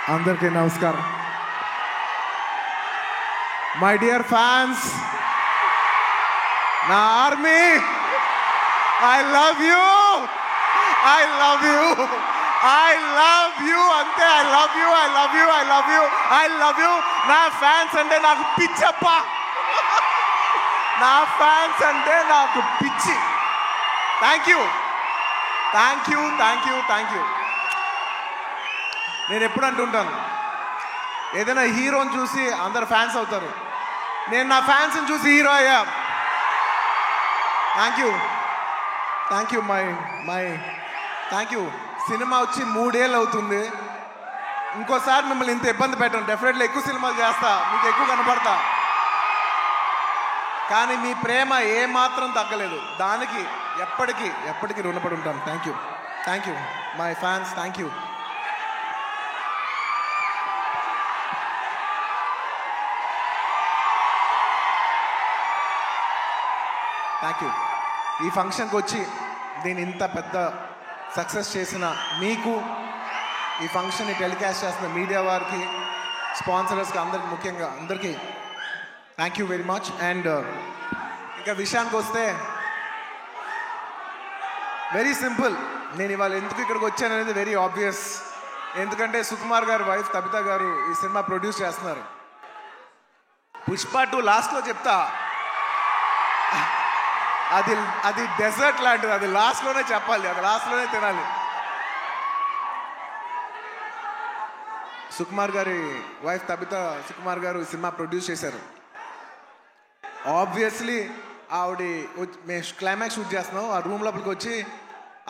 అందరికీ నమస్కారం. My dear fans, నా army, I love you, I love you, I love you, అంతే. I love you, I love you, I love you, I love you. నా fans అంటే నాకు పిచ్చప్ప, నా ఫ్యాన్స్ అంటే నాకు పిచ్చి. Thank you, thank you, thank you, thank you. నేను ఎప్పుడు అంటుంటాను, ఏదైనా హీరోని చూసి అందరు ఫ్యాన్స్ అవుతారు. నేను నా ఫ్యాన్స్ని చూసి హీరో అయ్యా. Thank you, thank you, my thank you. Cinema వచ్చి 3 ఏళ్ళు అవుతుంది. ఇంకోసారి మిమ్మల్ని ఇంత ఇబ్బంది పెట్టను. డెఫినెట్లీ ఎక్కువ సినిమాలు చేస్తా, మీకు ఎక్కువ కనపడతా. కానీ మీ ప్రేమ ఏమాత్రం తగ్గలేదు. దానికి ఎప్పటికీ రుణపడి ఉంటాను. Thank you, thank you my fans, thank you. Thank you. ఈ ఫంక్షన్కి వచ్చి దీన్ని ఇంత పెద్ద సక్సెస్ చేసిన మీకు, ఈ ఫంక్షన్ని టెలికాస్ట్ చేస్తున్న మీడియా వారికి, స్పాన్సరర్స్కి, అందరికి, ముఖ్యంగా అందరికీ thank you very much. And ఇంకా విషయానికి వస్తే వెరీ సింపుల్. నేను ఇవాళ ఎందుకు ఇక్కడికి వచ్చాను అనేది వెరీ ఆబ్వియస్. ఎందుకంటే సుకుమార్ గారు వైఫ్ తబిత గారు ఈ సినిమా ప్రొడ్యూస్ చేస్తున్నారు. పుష్ప 2 లాస్ట్లో చెప్తా, అది డెజర్ట్ లాంటిది. అది లాస్ట్లోనే చెప్పాలి, అది లాస్ట్లోనే తినాలి. సుకుమార్ గారి వైఫ్ తబిత సుకుమార్ గారు ఈ సినిమా ప్రొడ్యూస్ చేశారు. ఆబ్వియస్లీ ఆవిడ మేము క్లైమాక్స్ షూట్ చేస్తున్నాం. ఆ రూమ్ లోపలికి వచ్చి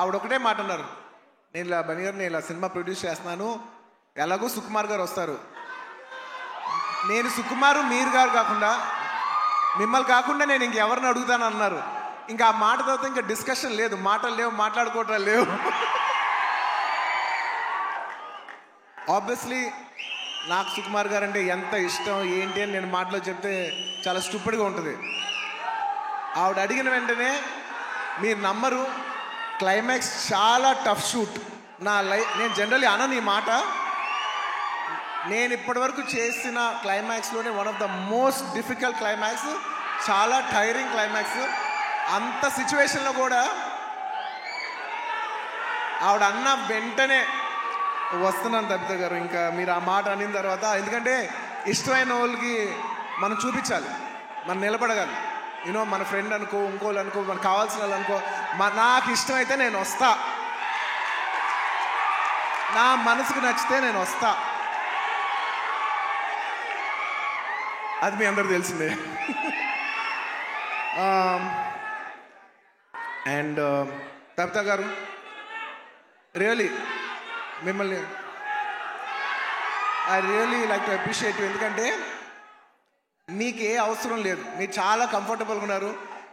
ఆవిడ ఒకటే మాట అన్నారు, నేను ఇలా బని గారు, నేను ఇలా సినిమా ప్రొడ్యూస్ చేస్తున్నాను, ఎలాగో సుకుమార్ గారు వస్తారు. నేను సుకుమారు మీరు గారు కాకుండా, మిమ్మల్ని కాకుండా నేను ఇంకెవరిని అడుగుతాను అన్నారు. ఇంకా ఆ మాట తర్వాత ఇంకా డిస్కషన్ లేదు, మాటలు లేవు, మాట్లాడుకోవటం లేవు. ఆబ్వియస్లీ నాకు సుకుమార్ గారు అంటే ఎంత ఇష్టం ఏంటి అని నేను మాటలో చెప్తే చాలా స్టూపిడ్గా ఉంటుంది. ఆవిడ అడిగిన వెంటనే మీరు నమ్మరు, క్లైమాక్స్ చాలా టఫ్ షూట్. నేను జనరల్లీ అనను ఈ మాట. నేను ఇప్పటివరకు చేసిన క్లైమాక్స్లోనే one of the most difficult climax, చాలా టైరింగ్ క్లైమాక్స్. అంత సిచ్యువేషన్లో కూడా ఆవిడ అన్న వెంటనే వస్తున్నాను తబిత గారు, ఇంకా మీరు ఆ మాట అనిన తర్వాత, ఎందుకంటే ఇష్టమైన వాళ్ళకి మనం చూపించాలి, మనం నిలబడగాలి. యూనో మన ఫ్రెండ్ అనుకో, ఇంకోళ్ళు అనుకో, మనకు కావాల్సిన వాళ్ళు అనుకో, నాకు ఇష్టమైతే నేను వస్తా, నా మనసుకు నచ్చితే నేను వస్తా. అది మీ అందరూ తెలిసిందే. అండ్ తబిత గారు, రియలీ మిమ్మల్ని I really like to appreciate you. ఎందుకంటే మీకు ఏ అవసరం లేదు, మీరు చాలా కంఫర్టబుల్గా ఉన్నారు.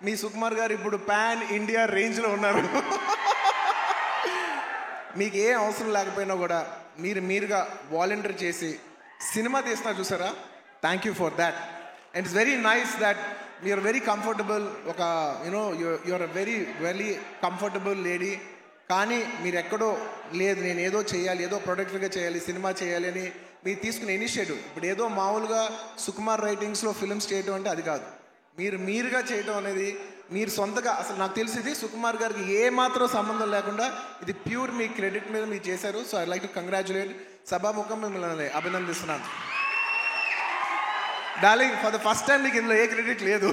మీ సుకుమార్ గారు ఇప్పుడు పాన్ ఇండియా రేంజ్లో ఉన్నారు. మీకు ఏ అవసరం లేకపోయినా కూడా మీరుగా వాలంటీర్ చేసి సినిమా తీస్తున్నారు చూసారా, thank you for that. And it's very nice that you're very comfortable. ఒక you know you're very very comfortable lady. కానీ మీరు ఎక్కడో లేదు, నేను ఏదో చేయాలి, ఏదో ప్రొడక్టివ్గా చేయాలి, సినిమా చేయాలి అని మీరు తీసుకునే ఇనిషియేటివ్. ఇప్పుడు ఏదో మామూలుగా సుకుమార్ రైటింగ్స్లో ఫిల్మ్స్ చేయడం అంటే అది కాదు. మీరుగా చేయడం అనేది, మీరు సొంతగా, అసలు నాకు తెలిసింది సుకుమార్ గారికి ఏ మాత్రం సంబంధం లేకుండా ఇది ప్యూర్ మీ క్రెడిట్ మీద మీరు చేశారు. So I like to congratulate. సభాముఖం మిమ్మల్ని అభినందిస్తున్నాను. Darling, for the first time నీకు ఇందులో ఏ క్రెడిట్ లేదు.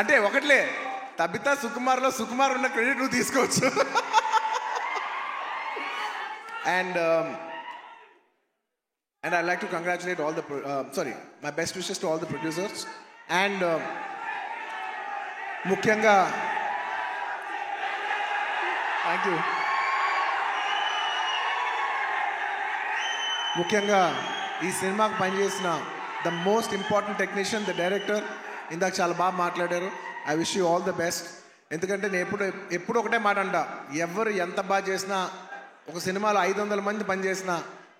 అంటే ఒకట్లే, తబిత సుకుమార్లో సుకుమార్ ఉన్న క్రెడిట్ నువ్వు తీసుకోవచ్చు. And I like to congratulate all the my best wishes to all the producers. And ముఖ్యంగా థ్యాంక్ యూ, ముఖ్యంగా ఈ సినిమాకు పనిచేసిన the most important technician, the director. ఇందాక చాలా బాగా మాట్లాడారు. I wish you all the best. ఎందుకంటే నేను ఎప్పుడు ఒకటే మాట అంట, ఎవరు ఎంత బాగా చేసినా, ఒక సినిమాలో 500 మంది పనిచేసినా,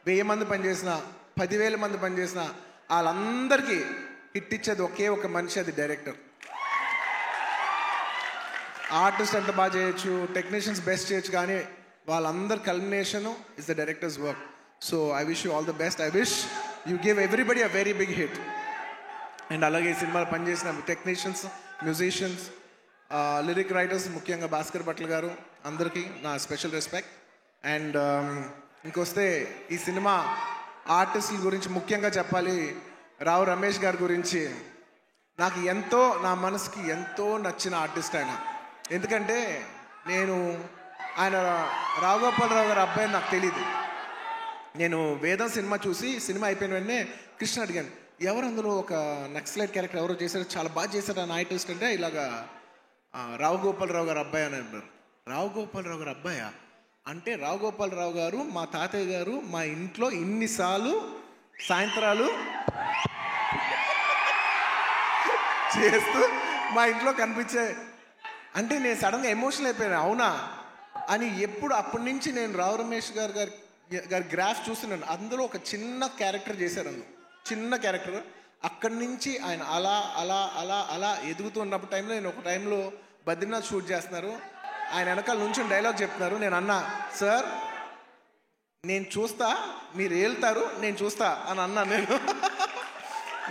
1000 మంది పనిచేసినా, 10,000 మంది పనిచేసినా, వాళ్ళందరికీ హిట్ ఇచ్చేది ఒకే ఒక మనిషి, అది డైరెక్టర్. ఆర్టిస్ట్ ఎంత బాగా చేయొచ్చు, టెక్నీషియన్స్ బెస్ట్ చేయొచ్చు, కానీ వాళ్ళందరి culmination is the directors work. So I wish you all the best. I wish you give everybody a very big hit. And అలాగే ఈ సినిమాలో పనిచేసిన టెక్నీషియన్స్, మ్యూజిషియన్స్, లిరిక్ రైటర్స్, ముఖ్యంగా భాస్కర్ భట్ల గారు, అందరికీ నా స్పెషల్ రెస్పెక్ట్. అండ్ ఇంకొస్తే ఈ సినిమా ఆర్టిస్టుల గురించి ముఖ్యంగా చెప్పాలి. రావు రమేష్ గారి గురించి నాకు ఎంతో, నా మనసుకి ఎంతో నచ్చిన ఆర్టిస్ట్ ఆయన. ఎందుకంటే ఆయన రావు గోపాలరావు గారి అబ్బాయి నాకు తెలియదు. నేను వేదం సినిమా చూసి సినిమా అయిపోయిన వెంటనే కృష్ణ అడిగాను, ఎవరు అందులో ఒక నక్సలైట్ క్యారెక్టర్ ఎవరో చేశారు, చాలా బాగా చేశారు ఆ ఆర్టిస్ట్ అంటే, ఇలాగా రావు గోపాలరావు గారు అబ్బాయి అని అన్నారు. రావు గోపాలరావు గారు అబ్బాయా అంటే, రావు గోపాలరావు గారు మా తాతయ్య గారు మా ఇంట్లో ఇన్నిసార్లు సాయంత్రాలు చేస్తూ మా ఇంట్లో కనిపించే అంటే నేను సడన్గా ఎమోషనల్ అయిపోయాను. అవునా అని అప్పటి నుంచి నేను రావు రమేష్ గారి గ్రాఫ్ చూస్తున్నాను. అందులో ఒక చిన్న క్యారెక్టర్ చేశారు, చిన్న క్యారెక్టర్. అక్కడి నుంచి ఆయన అలా అలా అలా అలా ఎదుగుతూ ఉన్నప్పుడు టైంలో నేను ఒక టైంలో బద్రీనాథ్ షూట్ చేస్తున్నారు, ఆయన వెనకాల నుంచి డైలాగ్ చెప్తున్నారు. నేను అన్నా, సార్ నేను చూస్తా, మీరు వెళ్తారు, నేను చూస్తా అని అన్నాను నేను.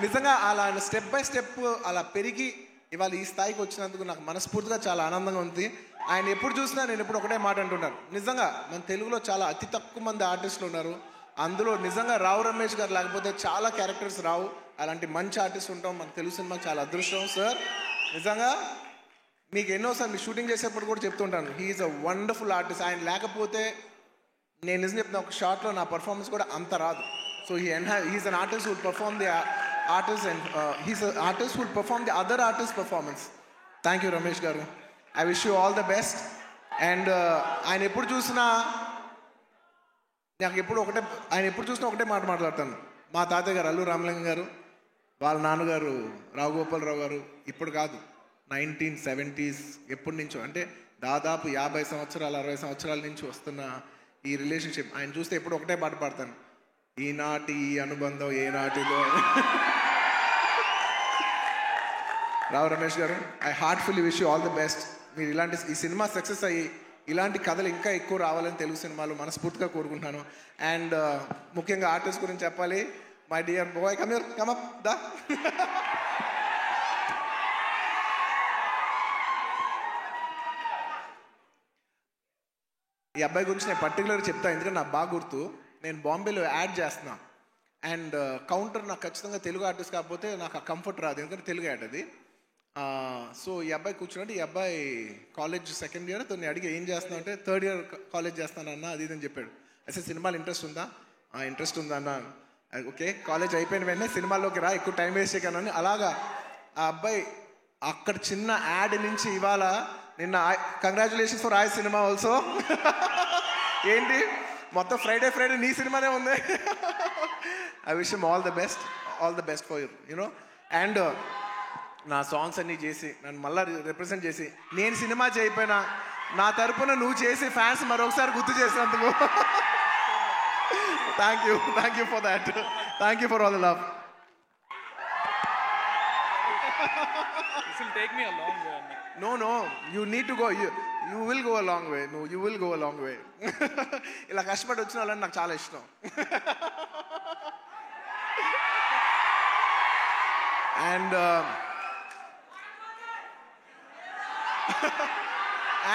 నిజంగా అలా స్టెప్ బై స్టెప్ అలా పెరిగి ఇవాళ ఈ స్థాయికి వచ్చినందుకు నాకు మనస్ఫూర్తిగా చాలా ఆనందంగా ఉంది. ఆయన ఎప్పుడు చూసినా నేను ఎప్పుడు ఒకటే మాట అంటున్నాను, నిజంగా మన తెలుగులో చాలా అతి తక్కువ మంది ఆర్టిస్టులు ఉన్నారు, అందులో నిజంగా రావు రమేష్ గారు లేకపోతే చాలా క్యారెక్టర్స్ రావు. అలాంటి మంచి ఆర్టిస్ట్ ఉంటాం మన తెలుగు సినిమాకి చాలా అదృష్టం సార్. నిజంగా మీకు ఎన్నోసార్లు మీ షూటింగ్ చేసేప్పుడు కూడా చెప్తుంటాను, హీఈస్ అ వండర్ఫుల్ ఆర్టిస్ట్. ఆయన లేకపోతే నేను నిజం చెప్తున్నా, ఒక షార్ట్లో నా పర్ఫార్మెన్స్ కూడా అంత రాదు. So he is an artist who'll perform the artist and he's an artist who will perform the other artist performance. Thank you Ramesh garu. I wish you all the best. And ఆయన ఎప్పుడు చూసినా ఒకటే మాట మాట్లాడతాను. మా తాతయ్య గారు అల్లు రామలింగం గారు, వాళ్ళ నాన్నగారు రావు గోపాలరావు గారు, ఇప్పుడు కాదు 1970s ఎప్పటి నుంచో, అంటే దాదాపు 50 సంవత్సరాలు 60 సంవత్సరాల నుంచి వస్తున్న ఈ రిలేషన్షిప్ ఆయన చూస్తే ఎప్పుడు ఒకటే పాట పాడతాను, ఈనాటి ఈ అనుబంధం ఏనాటిదో. రావు రమేష్ గారు, I heartfully wish you all the best. మీరు ఈ సినిమా సక్సెస్ అయ్యి ఇలాంటి కథలు ఇంకా ఎక్కువ రావాలని తెలుగు సినిమాలు మనస్ఫూర్తిగా కోరుకుంటున్నాను. అండ్ ముఖ్యంగా ఆర్టిస్ట్ గురించి చెప్పాలి. My dear boy, come up దా. ఈ అబ్బాయి గురించి నేను పర్టికులర్గా చెప్తాను, ఎందుకంటే నాకు బాగా గుర్తు. నేను బాంబేలో యాడ్ చేస్తున్నా అండ్ కౌంటర్ నాకు ఖచ్చితంగా తెలుగు ఆర్టిస్ట్ కాకపోతే నాకు ఆ కంఫర్ట్ రాదు, ఎందుకంటే తెలుగు యాడ్ అది. సో ఈ అబ్బాయి కూర్చున్నట్టు, ఈ అబ్బాయి కాలేజ్ సెకండ్ ఇయర్, తను అడిగి ఏం చేస్తున్నావు అంటే, థర్డ్ ఇయర్ కాలేజ్ చేస్తానన్నా అది అని చెప్పాడు. అసలు సినిమాలు ఇంట్రెస్ట్ ఉందా? ఇంట్రెస్ట్ ఉందా అన్న. ఓకే, కాలేజ్ అయిపోయిన వెంటనే సినిమాల్లోకి రా, ఎక్కువ టైం వేస్ట్ చేయకనని. అలాగా ఆ అబ్బాయి అక్కడ చిన్న యాడ్ నుంచి ఇవాళ నిన్న కంగ్రాచులేషన్స్ ఫర్ ఆయ్ సినిమా ఆల్సో. ఏంటి మొత్తం ఫ్రైడే నీ సినిమానే ఉంది. I wish him all the best for you know. And నా సాంగ్స్ అన్నీ చేసి నన్ను మళ్ళీ రిప్రజెంట్ చేసి, నేను సినిమా చేయకపోయినా నా తరపున నువ్వు చేసి ఫ్యాన్స్ మరొకసారి గుర్తు చేసినందుకు thank you for that. Thank you for all the love. This will take me a long way. No, you need to go. You will go a long way. No, you will go a long way. ఇలా కష్టపడి వచ్చిన వాళ్ళని నాకు చాలా ఇష్టం.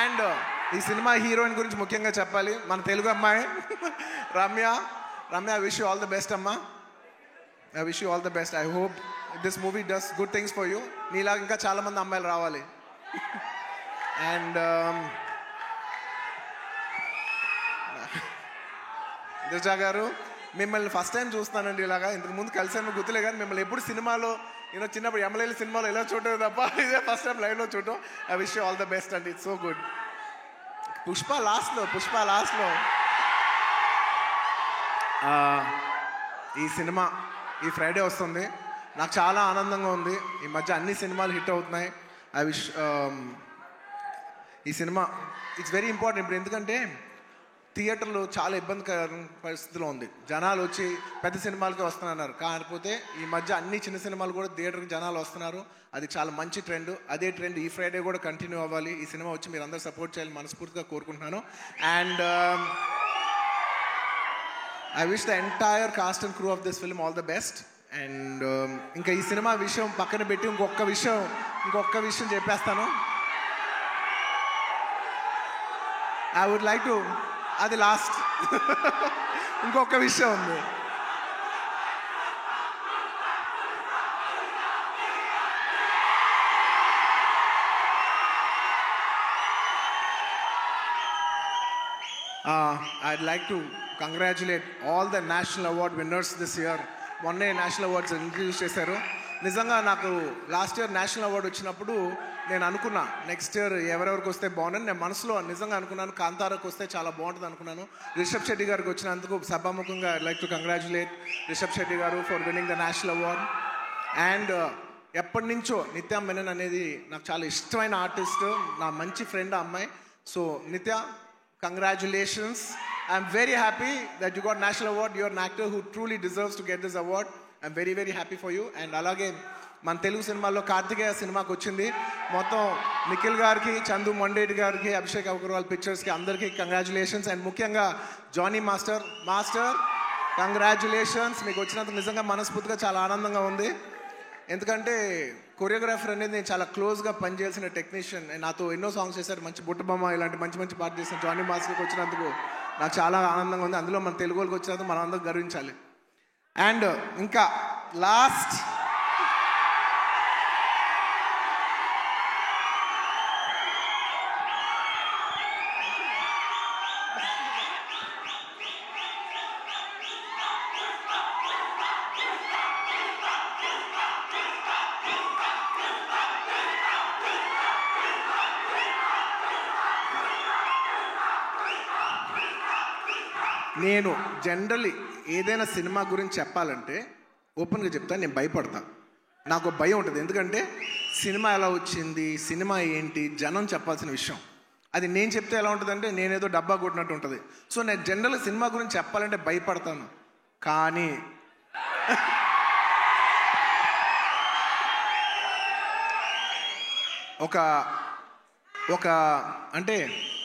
And ఈ cinema heroine గురించి ముఖ్యంగా చెప్పాలి, మన తెలుగు అమ్మాయి Ramya. I wish you all the best అమ్మా. I wish you all the best. I hope this movie does good things for you. నీలాగా ఇంకా చాలా మంది అమ్మాయిలు రావాలి. అండ్ దిర్జా గారు, మిమ్మల్ని ఫస్ట్ టైం చూస్తున్నానండి. ఇలాగా ఇంతకు ముందు కలిసాను గుర్తులే, కానీ మిమ్మల్ని ఎప్పుడు సినిమాలో చిన్నప్పుడు ఎమ్మెల్యేల సినిమాలో ఎలా చూడటం తప్ప ఇదే ఫస్ట్ టైం లైవ్లో చూడటం. I wish you all the best అండి. It's so good. పుష్ప లాస్ట్లో ఈ సినిమా ఈ ఫ్రైడే వస్తుంది. నాకు చాలా ఆనందంగా ఉంది. ఈ మధ్య అన్ని సినిమాలు హిట్ అవుతున్నాయి. ఐ విష్ ఈ సినిమా ఇట్స్ వెరీ ఇంపార్టెంట్ ఇప్పుడు, ఎందుకంటే థియేటర్లో చాలా ఇబ్బందికర పరిస్థితిలో ఉంది. జనాలు వచ్చి పెద్ద సినిమాలకే వస్తున్నారు, కాకపోతే ఈ మధ్య అన్ని చిన్న సినిమాలు కూడా థియేటర్కి జనాలు వస్తున్నారు. అది చాలా మంచి ట్రెండ్. అదే ట్రెండ్ ఈ ఫ్రైడే కూడా కంటిన్యూ అవ్వాలి. ఈ సినిమా వచ్చి మీరు అందరూ సపోర్ట్ చేయాలని మనస్ఫూర్తిగా కోరుకుంటున్నాను. And I wish the entire cost and crew of this film all the best. And ఇంకా ఈ సినిమా విషయం పక్కన పెట్టి ఇంకొక విషయం చెప్పేస్తాను. ఐ వుడ్ లైక్ టు, అది లాస్ట్. ఇంకొక విషయం ఉంది. I'd like to congratulate all the national award winners this year. మొన్నే నేషనల్ అవార్డ్స్ ఇంట్రడ్యూస్ చేశారు. నిజంగా నాకు లాస్ట్ ఇయర్ నేషనల్ అవార్డు వచ్చినప్పుడు నేను అనుకున్నా నెక్స్ట్ ఇయర్ ఎవరెవరికి వస్తే బాగుందని నేను మనసులో నిజంగా అనుకున్నాను. కాంతారాకు వస్తే చాలా బాగుంటుంది అనుకున్నాను. రిషబ్ శెట్టి గారికి వచ్చినందుకు సభాముఖంగా I like to congratulate Rishab Shetty గారు for winning the national award. And ఎప్పటి నుంచో నిత్య మెనన్ అనేది నాకు చాలా ఇష్టమైన ఆర్టిస్ట్, నా మంచి ఫ్రెండ్ ఆ అమ్మాయి. సో నిత్య, congratulations. I'm very happy that you got national award. You're an actor who truly deserves to get this award. I'm very very happy for you. And అలాగే మన తెలుగు సినిమాల్లో కార్తికేయ సినిమాకి వచ్చింది. మొత్తం నిఖిల్ గారికి, చందు మొండేటి గారికి, అభిషేక్ అగర్వాల్ పిక్చర్స్కి అందరికీ కంగ్రాచులేషన్స్. అండ్ ముఖ్యంగా జానీ మాస్టర్ కంగ్రాచులేషన్స్. మీకు వచ్చినందుకు నిజంగా మనస్ఫూర్తిగా చాలా ఆనందంగా ఉంది. ఎందుకంటే కొరియోగ్రాఫర్ అనేది నేను చాలా క్లోజ్గా పనిచేయాల్సిన టెక్నీషియన్. నాతో ఎన్నో సాంగ్స్ చేశారు, మంచి బుట్టబొమ్మ ఇలాంటి మంచి పాట చేసిన జానీ మాస్టర్కి వచ్చినందుకు నాకు చాలా ఆనందంగా ఉంది. అందులో మన తెలుగు వాళ్ళకి వచ్చినందుకు మనం అందరూ గర్వించాలి. అండ్ ఇంకా లాస్ట్, నేను జనరల్లీ ఏదైనా సినిమా గురించి చెప్పాలంటే ఓపెన్గా చెప్తాను, నేను భయపడతాను. నాకు భయం ఉంటుంది. ఎందుకంటే సినిమా ఎలా వచ్చింది, సినిమా ఏంటి, జనం చెప్పాల్సిన విషయం. అది నేను చెప్తే ఎలా ఉంటుందంటే నేనేదో డబ్బా కొట్టినట్టు ఉంటుంది. సో నేను జనరల్గా సినిమా గురించి చెప్పాలంటే భయపడతాను. కానీ ఒక అంటే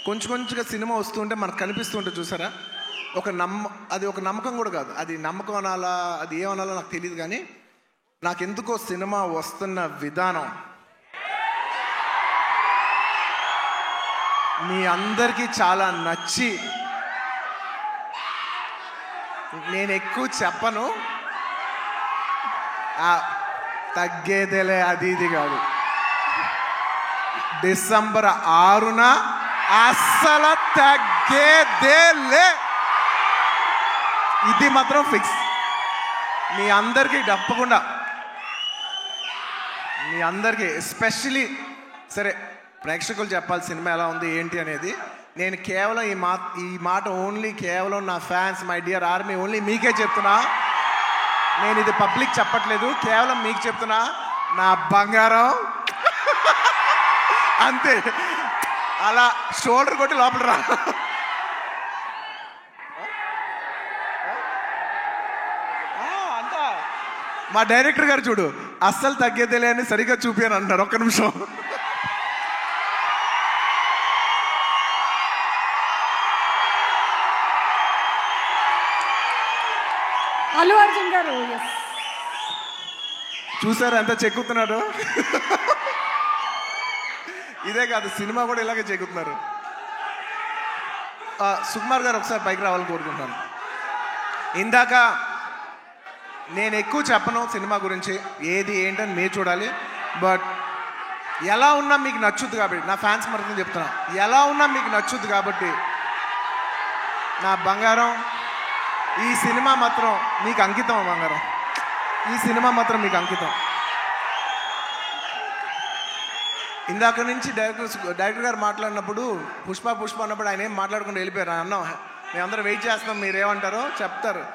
కొంచెంగా సినిమా వస్తుంటే మనకు కనిపిస్తుంటే చూసారా, అది ఒక నమ్మకం కూడా కాదు. అది నమ్మకం అనాలా, అది ఏమనాలో నాకు తెలియదు. కానీ నాకెందుకో సినిమా వస్తున్న విధానం మీ అందరికీ చాలా నచ్చి, నేను ఎక్కువ చెప్పను, తగ్గేదేలే అది ఇది కాదు. డిసెంబర్ 6న అస్సలు తగ్గేదేలే, ఇది మాత్రం ఫిక్స్. మీ అందరికీ తప్పకుండా, మీ అందరికీ ఎస్పెషలీ సరే ప్రేక్షకులు చెప్పాలి సినిమా ఎలా ఉంది ఏంటి అనేది. నేను కేవలం ఈ మాట ఓన్లీ కేవలం నా fans, my dear army, only మీకే చెప్తున్నా. నేను ఇది పబ్లిక్ చెప్పట్లేదు, కేవలం మీకు చెప్తున్నా. నా బంగారం అంతే, అలా షోల్డర్ కొట్టి లోపల రా. మా డైరెక్టర్ గారు చూడు, అస్సలు తగ్గేదేలే అని సరిగ్గా చూపాను అంటారు. ఒక్క నిమిషం. అల్లు అర్జున్ గారు చూసారు ఎంత చెక్కుతున్నాడు. ఇదే కాదు, సినిమా కూడా ఇలాగే చెక్కుతున్నారు. సుకుమార్ గారు ఒకసారి పైకి రావాలని కోరుకుంటున్నాను. ఇందాక నేను ఎక్కువ చెప్పను సినిమా గురించి, ఏది ఏంటని మీరు చూడాలి. బట్ ఎలా ఉన్నా మీకు నచ్చుద్ది కాబట్టి, నా ఫ్యాన్స్ మరొకటి చెప్తున్నా, ఎలా ఉన్నా మీకు నచ్చుద్ది కాబట్టి నా బంగారం, ఈ సినిమా మాత్రం మీకు అంకితం. బంగారం, ఈ సినిమా మాత్రం మీకు అంకితం. ఇందాక నుంచి డైరెక్టర్ గారు మాట్లాడినప్పుడు పుష్ప అన్నప్పుడు ఆయన ఏం మాట్లాడకుండా వెళ్ళిపోయారు. అన్నాం మేమందరం వెయిట్ చేస్తున్నాం, మీరేమంటారో చెప్తారు.